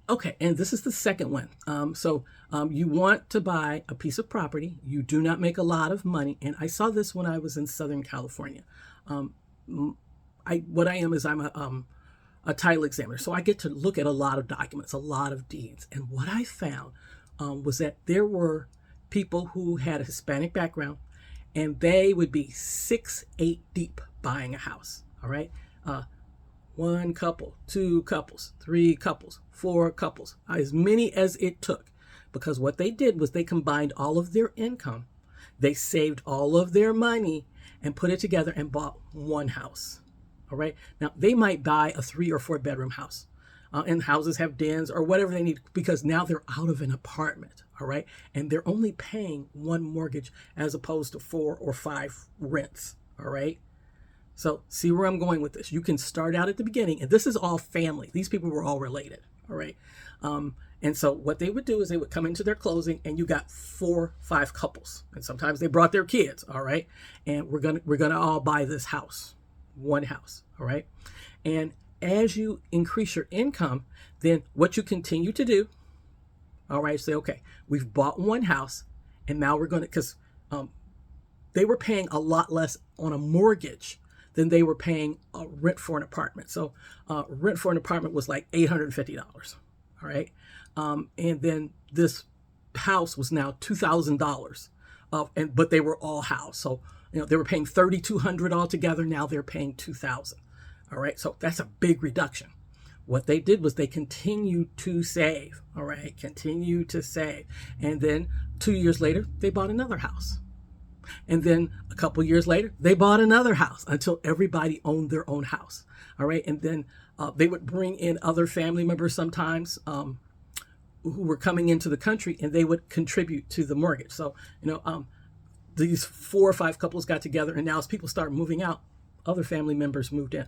Okay, and this is the second one. You want to buy a piece of property. You do not make a lot of money, and I saw this when I was in Southern California. Um, what I am is I'm a title examiner, so I get to look at a lot of documents, a lot of deeds, and what I found was that there were people who had a Hispanic background, and they would be 6, 8 deep buying a house. All right. One couple, two couples, three couples, four couples, as many as it took. Because what they did was they combined all of their income, they saved all of their money and put it together and bought one house. All right. Now, they might buy a 3 or 4 bedroom house, and houses have dens or whatever they need because now they're out of an apartment. All right. And they're only paying one mortgage as opposed to 4 or 5 rents. All right. So see where I'm going with this. You can start out at the beginning, and this is all family. These people were all related. All right. And so what they would do is they would come into their closing, and you got 4, 5 couples, and sometimes they brought their kids. All right. And we're gonna all buy this house, one house. All right. And as you increase your income, then what you continue to do, all right, say, okay, we've bought one house, and now we're gonna, because they were paying a lot less on a mortgage than they were paying rent for an apartment. So rent for an apartment was like $850. All right. And then this house was now $2,000. But they were all housed. So, they were paying $3,200 altogether. Now they're paying $2,000. All right. So that's a big reduction. What they did was they continued to save. All right. Continue to save. And then 2 years later, they bought another house. And then a couple years later, they bought another house until everybody owned their own house. All right. And then they would bring in other family members sometimes who were coming into the country, and they would contribute to the mortgage. So, these 4 or 5 couples got together, and now as people start moving out, other family members moved in.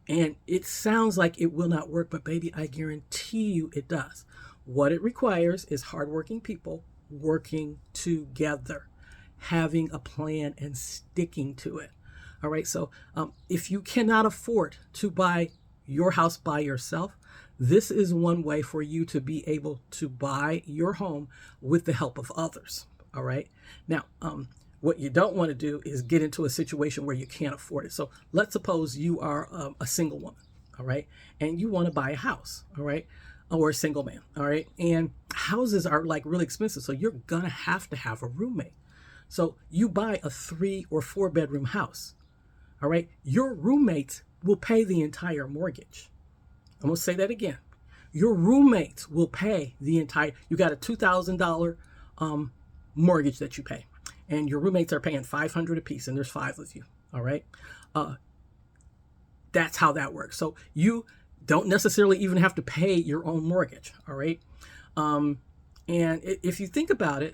And it sounds like it will not work, but baby, I guarantee you it does. What it requires is hardworking people working together, having a plan and sticking to it. All right. So if you cannot afford to buy your house by yourself, this is one way for you to be able to buy your home with the help of others. All right. Now, what you don't want to do is get into a situation where you can't afford it. So let's suppose you are a single woman. All right. And you want to buy a house. All right. Or a single man. All right. And houses are like really expensive. So you're going to have a roommate. So you buy a 3 or 4 bedroom house. All right. Your roommates will pay the entire mortgage. I'm going to say that again. Your roommates will pay the entire, you got a $2,000 mortgage that you pay, and your roommates are paying $500 a piece, and there's 5 of you. All right. That's how that works. So you don't necessarily even have to pay your own mortgage. All right. And if you think about it,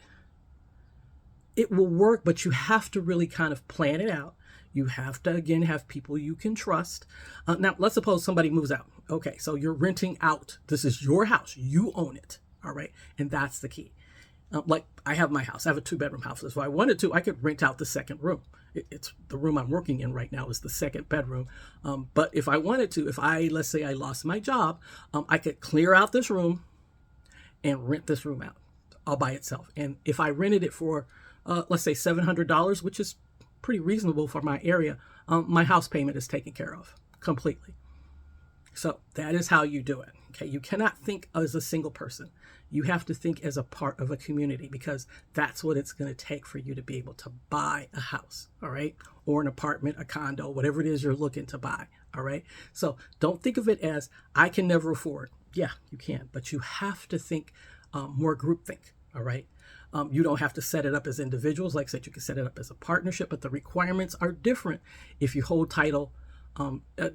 it will work, but you have to really kind of plan it out. You have to, again, have people you can trust. Now, let's suppose somebody moves out. Okay, so you're renting out. This is your house. You own it. All right. And that's the key. Like I have my house. I have a 2-bedroom house. If I wanted to, I could rent out the second room. It's the room I'm working in right now is the second bedroom. But if I wanted to, let's say I lost my job, I could clear out this room and rent this room out all by itself. And if I rented it for, let's say $700, which is pretty reasonable for my area, my house payment is taken care of completely. So that is how you do it. Okay. You cannot think as a single person. You have to think as a part of a community, because that's what it's going to take for you to be able to buy a house. All right. Or an apartment, a condo, whatever it is you're looking to buy. All right. So don't think of it as I can never afford. Yeah, you can, but you have to think more groupthink. All right. You don't have to set it up as individuals. Like I said, you can set it up as a partnership, but the requirements are different if you hold title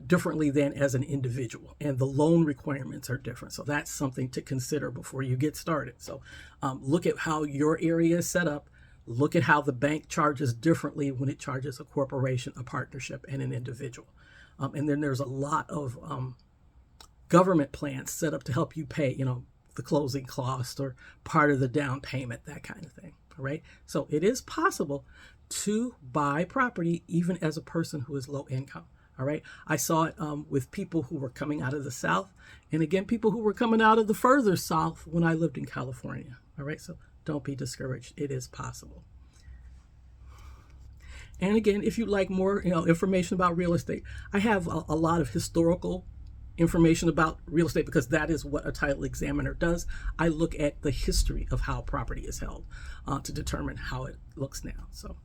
differently than as an individual, and the loan requirements are different. So that's something to consider before you get started. So look at how your area is set up. Look at how the bank charges differently when it charges a corporation, a partnership, and an individual. And then there's a lot of government plans set up to help you pay, the closing cost or part of the down payment, that kind of thing. All right. So it is possible to buy property even as a person who is low income. All right. I saw it with people who were coming out of the South, and again, people who were coming out of the further South when I lived in California. All right. So don't be discouraged. It is possible. And again, if you'd like more, information about real estate, I have a lot of historical information about real estate because that is what a title examiner does. I look at the history of how property is held to determine how it looks now. So.